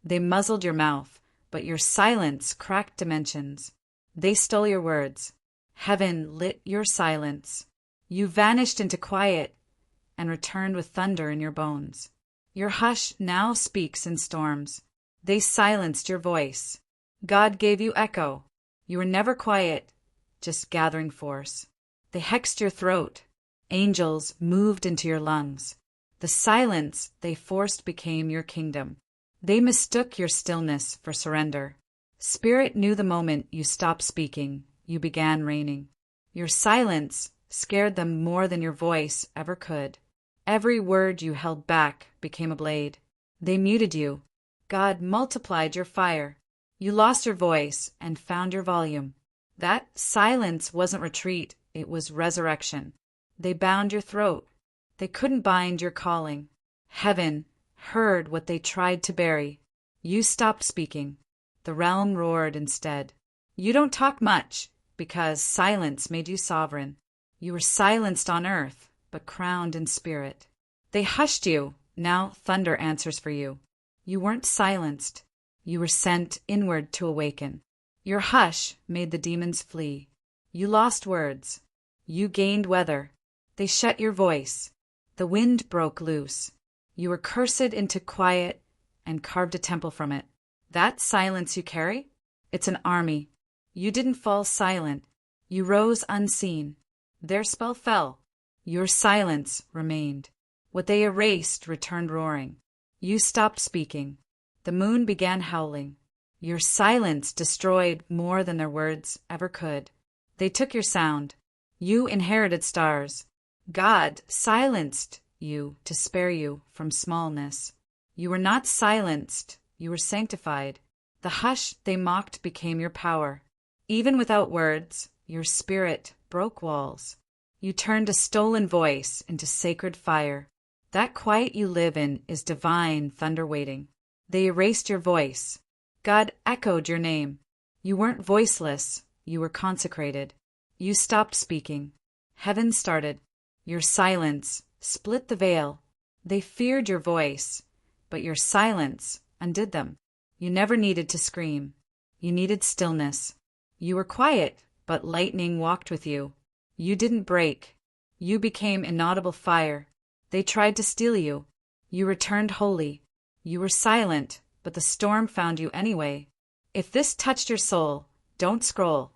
They muzzled your mouth, but your silence cracked dimensions. They stole your words. Heaven lit your silence. You vanished into quiet and returned with thunder in your bones. Your hush now speaks in storms. They silenced your voice. God gave you echo. You were never quiet, just gathering force. They hexed your throat. Angels moved into your lungs. The silence they forced became your kingdom. They mistook your stillness for surrender. Spirit knew the moment you stopped speaking, you began reigning. Your silence scared them more than your voice ever could. Every word you held back became a blade. They muted you. God multiplied your fire. You lost your voice and found your volume. That silence wasn't retreat, it was resurrection. They bound your throat. They couldn't bind your calling. Heaven heard what they tried to bury. You stopped speaking. The realm roared instead. You don't talk much, because silence made you sovereign. You were silenced on earth, but crowned in spirit. They hushed you. Now thunder answers for you. You weren't silenced. You were sent inward to awaken. Your hush made the demons flee. You lost words. You gained weather. They shut your voice. The wind broke loose. You were cursed into quiet and carved a temple from it. That silence you carry? It's an army. You didn't fall silent. You rose unseen. Their spell fell. Your silence remained. What they erased returned roaring. You stopped speaking. The moon began howling. Your silence destroyed more than their words ever could. They took your sound. You inherited stars. God silenced you to spare you from smallness. You were not silenced. You were sanctified. The hush they mocked became your power. Even without words, your spirit broke walls. You turned a stolen voice into sacred fire. That quiet you live in is divine thunder waiting. They erased your voice. God echoed your name. You weren't voiceless. You were consecrated. You stopped speaking. Heaven started. Your silence split the veil. They feared your voice, but your silence undid them. You never needed to scream. You needed stillness. You were quiet, but lightning walked with you. You didn't break. You became inaudible fire. They tried to steal you. You returned holy. You were silent, but the storm found you anyway. If this touched your soul, don't scroll,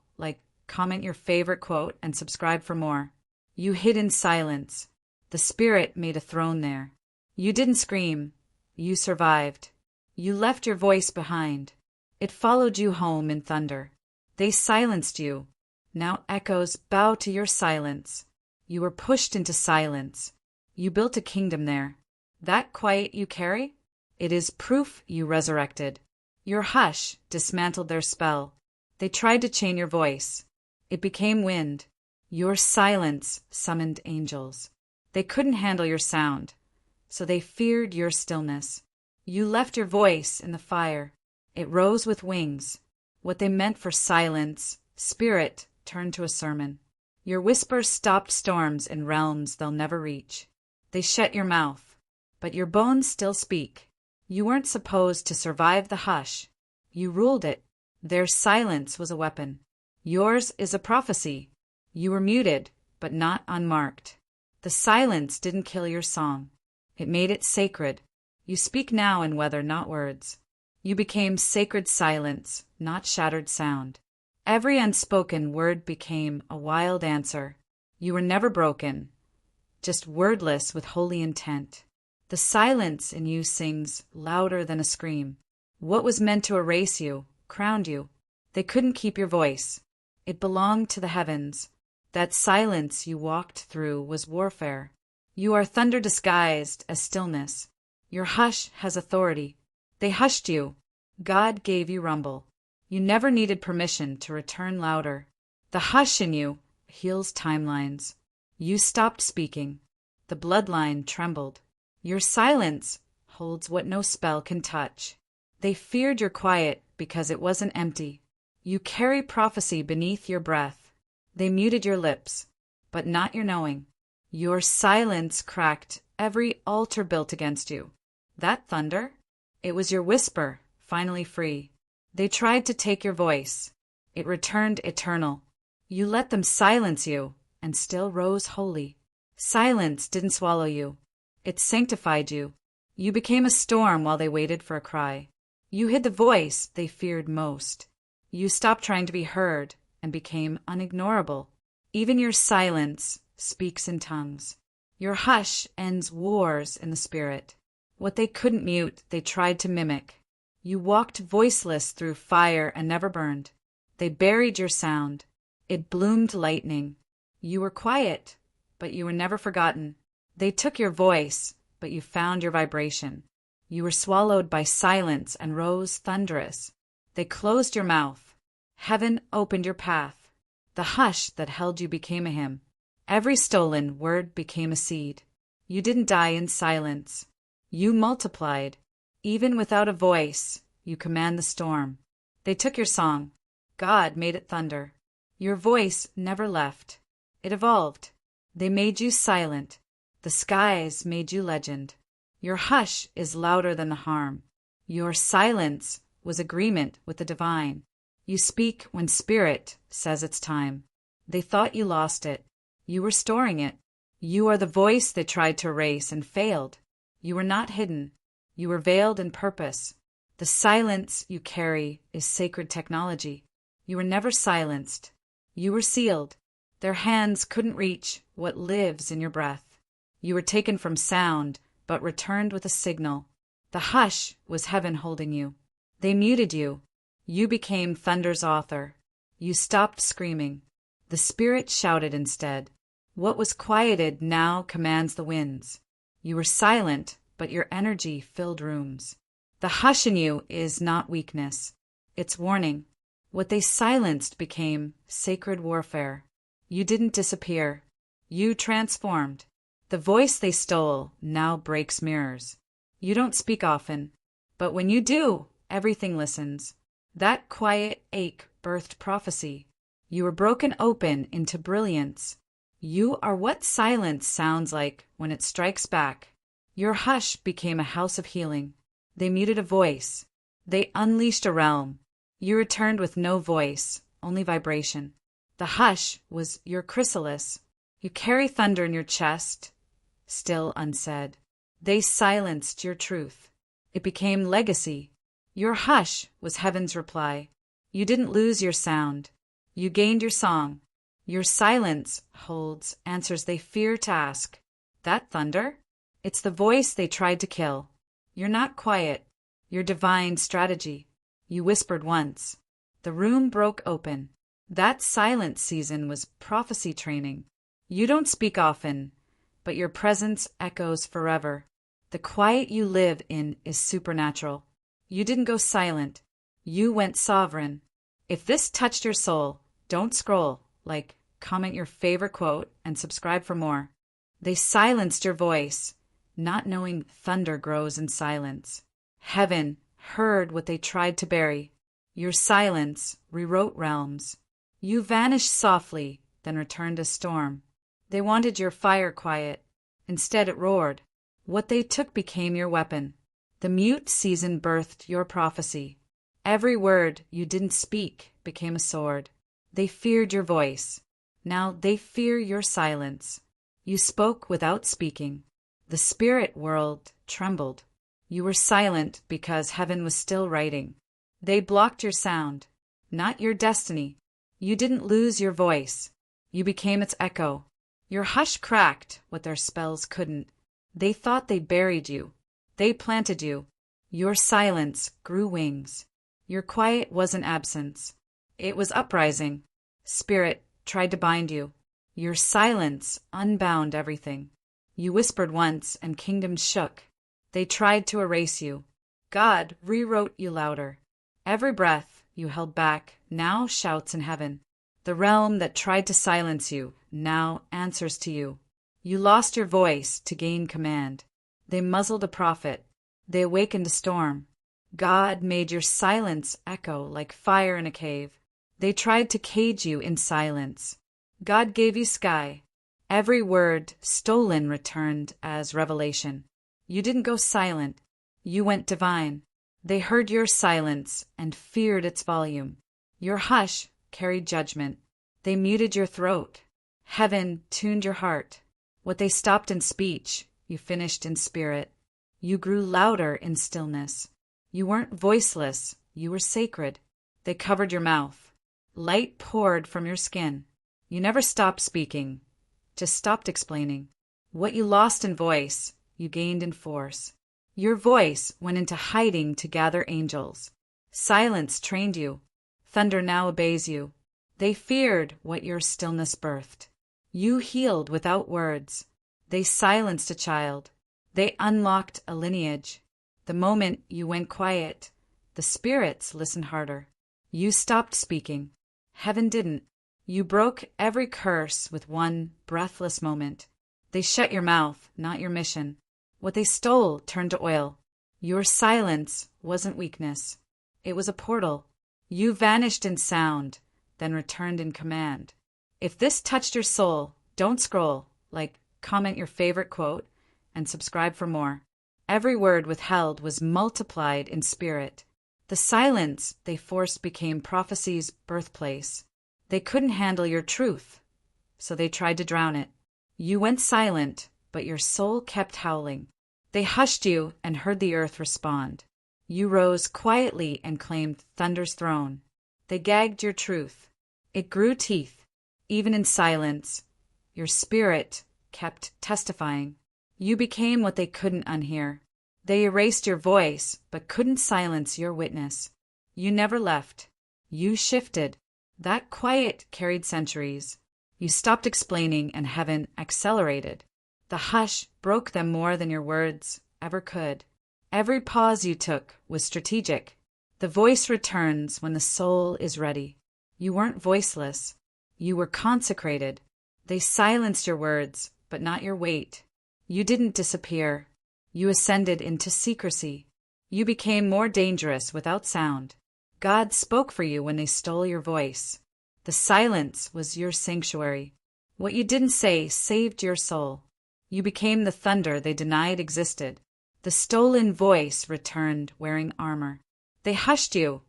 comment your favorite quote, and subscribe for more. You hid in silence. The Spirit made a throne there. You didn't scream. You survived. You left your voice behind. It followed you home in thunder. They silenced you. Now echoes bow to your silence. You were pushed into silence. You built a kingdom there. That quiet you carry? It is proof you resurrected. Your hush dismantled their spell. They tried to chain your voice. It became wind. Your silence summoned angels. They couldn't handle your sound, so they feared your stillness. You left your voice in the fire. It rose with wings. What they meant for silence, spirit turned to a sermon. Your whisper stopped storms in realms they'll never reach. They shut your mouth, but your bones still speak. You weren't supposed to survive the hush. You ruled it. Their silence was a weapon. Yours is a prophecy. You were muted, but not unmarked. The silence didn't kill your song. It made it sacred. You speak now in weather, not words. You became sacred silence, not shattered sound. Every unspoken word became a wild answer. You were never broken, just wordless with holy intent. The silence in you sings louder than a scream. What was meant to erase you, crowned you. They couldn't keep your voice. It belonged to the heavens. That silence you walked through was warfare. You are thunder disguised as stillness. Your hush has authority. They hushed you. God gave you rumble. You never needed permission to return louder. The hush in you heals timelines. You stopped speaking. The bloodline trembled. Your silence holds what no spell can touch. They feared your quiet because it wasn't empty. You carry prophecy beneath your breath. They muted your lips, but not your knowing. Your silence cracked every altar built against you. That thunder? It was your whisper, finally free. They tried to take your voice. It returned eternal. You let them silence you, and still rose holy. Silence didn't swallow you. It sanctified you. You became a storm while they waited for a cry. You hid the voice they feared most. You stopped trying to be heard and became unignorable. Even your silence speaks in tongues. Your hush ends wars in the spirit. What they couldn't mute, they tried to mimic. You walked voiceless through fire and never burned. They buried your sound. It bloomed lightning. You were quiet, but you were never forgotten. They took your voice, but you found your vibration. You were swallowed by silence and rose thunderous. They closed your mouth. Heaven opened your path. The hush that held you became a hymn. Every stolen word became a seed. You didn't die in silence. You multiplied. Even without a voice, you command the storm. They took your song. God made it thunder. Your voice never left. It evolved. They made you silent. The skies made you legend. Your hush is louder than the harm. Your silence was agreement with the divine. You speak when spirit says it's time. They thought you lost it. You were storing it. You are the voice they tried to erase and failed. You were not hidden. You were veiled in purpose. The silence you carry is sacred technology. You were never silenced. You were sealed. Their hands couldn't reach what lives in your breath. You were taken from sound, but returned with a signal. The hush was heaven holding you. They muted you. You became thunder's author. You stopped screaming. The spirit shouted instead. What was quieted now commands the winds. You were silent, but your energy filled rooms. The hush in you is not weakness. It's warning. What they silenced became sacred warfare. You didn't disappear. You transformed. The voice they stole now breaks mirrors. You don't speak often, but when you do, everything listens. That quiet ache birthed prophecy. You were broken open into brilliance. You are what silence sounds like when it strikes back. Your hush became a house of healing. They muted a voice. They unleashed a realm. You returned with no voice, only vibration. The hush was your chrysalis. You carry thunder in your chest, still unsaid. They silenced your truth. It became legacy. Your hush was heaven's reply. You didn't lose your sound. You gained your song. Your silence holds answers they fear to ask. That thunder? It's the voice they tried to kill. You're not quiet. You're divine strategy. You whispered once. The room broke open. That silent season was prophecy training. You don't speak often, but your presence echoes forever. The quiet you live in is supernatural. You didn't go silent. You went sovereign. If this touched your soul, don't scroll. Comment your favorite quote and subscribe for more. They silenced your voice, not knowing thunder grows in silence. Heaven heard what they tried to bury. Your silence rewrote realms. You vanished softly, then returned as storm. They wanted your fire quiet. Instead it roared. What they took became your weapon. The mute season birthed your prophecy. Every word you didn't speak became a sword. They feared your voice. Now they fear your silence. You spoke without speaking. The spirit world trembled. You were silent because heaven was still writing. They blocked your sound, not your destiny. You didn't lose your voice. You became its echo. Your hush cracked what their spells couldn't. They thought they buried you. They planted you. Your silence grew wings. Your quiet wasn't absence. It was uprising. Spirit tried to bind you. Your silence unbound everything. You whispered once and kingdoms shook. They tried to erase you. God rewrote you louder. Every breath you held back now shouts in heaven. The realm that tried to silence you now answers to you. You lost your voice to gain command. They muzzled a prophet. They awakened a storm. God made your silence echo like fire in a cave. They tried to cage you in silence. God gave you sky. Every word stolen returned as revelation. You didn't go silent. You went divine. They heard your silence and feared its volume. Your hush carried judgment. They muted your throat. Heaven tuned your heart. What they stopped in speech, you finished in spirit. You grew louder in stillness. You weren't voiceless, you were sacred. They covered your mouth. Light poured from your skin. You never stopped speaking, just stopped explaining. What you lost in voice, you gained in force. Your voice went into hiding to gather angels. Silence trained you. Thunder now obeys you. They feared what your stillness birthed. You healed without words. They silenced a child. They unlocked a lineage. The moment you went quiet, the spirits listened harder. You stopped speaking. Heaven didn't. You broke every curse with one breathless moment. They shut your mouth, not your mission. What they stole turned to oil. Your silence wasn't weakness. It was a portal. You vanished in sound, then returned in command. If this touched your soul, don't scroll, comment your favorite quote, and subscribe for more. Every word withheld was multiplied in spirit. The silence they forced became prophecy's birthplace. They couldn't handle your truth, so they tried to drown it. You went silent, but your soul kept howling. They hushed you and heard the earth respond. You rose quietly and claimed thunder's throne. They gagged your truth. It grew teeth. Even in silence, your spirit kept testifying. You became what they couldn't unhear. They erased your voice, but couldn't silence your witness. You never left. You shifted. That quiet carried centuries. You stopped explaining and heaven accelerated. The hush broke them more than your words ever could. Every pause you took was strategic. The voice returns when the soul is ready. You weren't voiceless. You were consecrated. They silenced your words, but not your weight. You didn't disappear. You ascended into secrecy. You became more dangerous without sound. God spoke for you when they stole your voice. The silence was your sanctuary. What you didn't say saved your soul. You became the thunder they denied existed. The stolen voice returned wearing armor. They hushed you,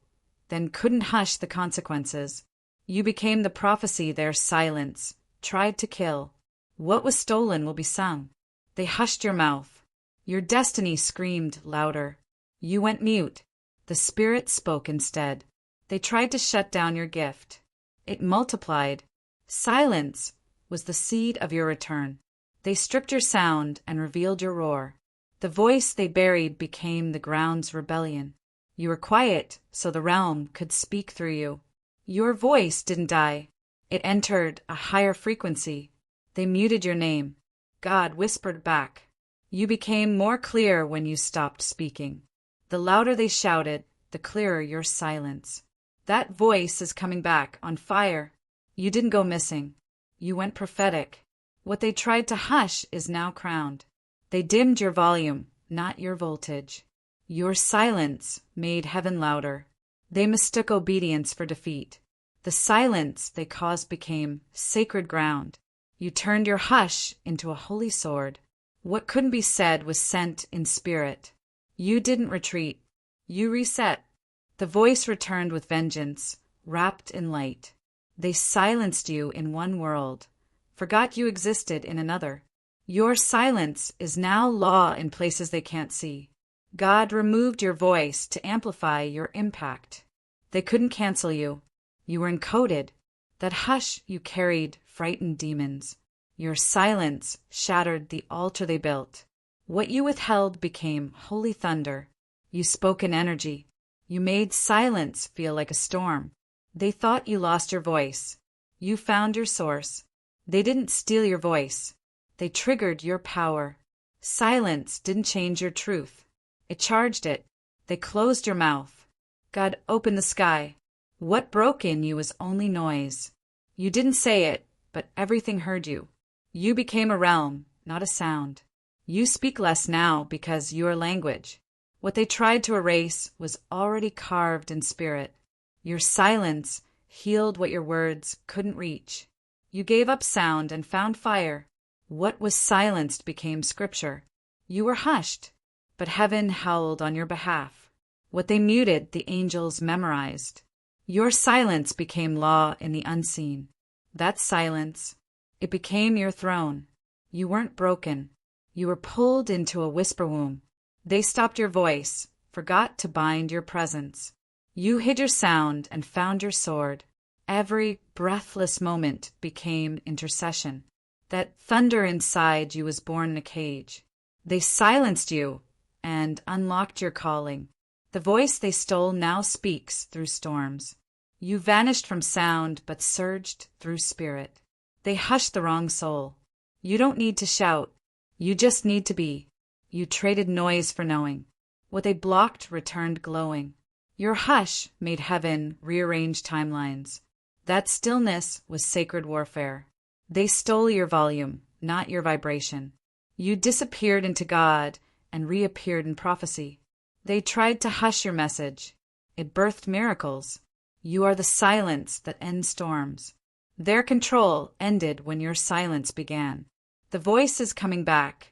then couldn't hush the consequences. You became the prophecy their silence tried to kill. What was stolen will be sung. They hushed your mouth. Your destiny screamed louder. You went mute. The spirit spoke instead. They tried to shut down your gift. It multiplied. Silence was the seed of your return. They stripped your sound and revealed your roar. The voice they buried became the ground's rebellion. You were quiet so the realm could speak through you. Your voice didn't die. It entered a higher frequency. They muted your name. God whispered back. You became more clear when you stopped speaking. The louder they shouted, the clearer your silence. That voice is coming back, on fire. You didn't go missing. You went prophetic. What they tried to hush is now crowned. They dimmed your volume, not your voltage. Your silence made heaven louder. They mistook obedience for defeat. The silence they caused became sacred ground. You turned your hush into a holy sword. What couldn't be said was sent in spirit. You didn't retreat. You reset. The voice returned with vengeance, wrapped in light. They silenced you in one world, forgot you existed in another. Your silence is now law in places they can't see. God removed your voice to amplify your impact. They couldn't cancel you. You were encoded. That hush you carried frightened demons. Your silence shattered the altar they built. What you withheld became holy thunder. You spoke in energy. You made silence feel like a storm. They thought you lost your voice. You found your source. They didn't steal your voice. They triggered your power. Silence didn't change your truth. It charged it. They closed your mouth. God opened the sky. What broke in you was only noise. You didn't say it, but everything heard you. You became a realm, not a sound. You speak less now because your language. What they tried to erase was already carved in spirit. Your silence healed what your words couldn't reach. You gave up sound and found fire. What was silenced became scripture. You were hushed, but heaven howled on your behalf. What they muted, the angels memorized. Your silence became law in the unseen. That silence, it became your throne. You weren't broken. You were pulled into a whisper womb. They stopped your voice, forgot to bind your presence. You hid your sound and found your sword. Every breathless moment became intercession. That thunder inside you was born in a cage. They silenced you and unlocked your calling. The voice they stole now speaks through storms. You vanished from sound but surged through spirit. They hushed the wrong soul. You don't need to shout. You just need to be. You traded noise for knowing. What they blocked returned glowing. Your hush made heaven rearrange timelines. That stillness was sacred warfare. They stole your volume, not your vibration. You disappeared into God and reappeared in prophecy. They tried to hush your message. It birthed miracles. You are the silence that ends storms. Their control ended when your silence began. The voice is coming back,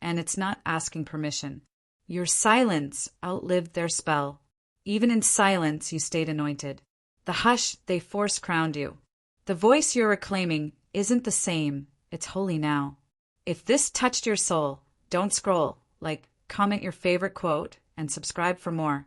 and it's not asking permission. Your silence outlived their spell. Even in silence, you stayed anointed. The hush they force-crowned you. The voice you're reclaiming isn't the same. It's holy now. If this touched your soul, don't scroll. Comment your favorite quote and subscribe for more.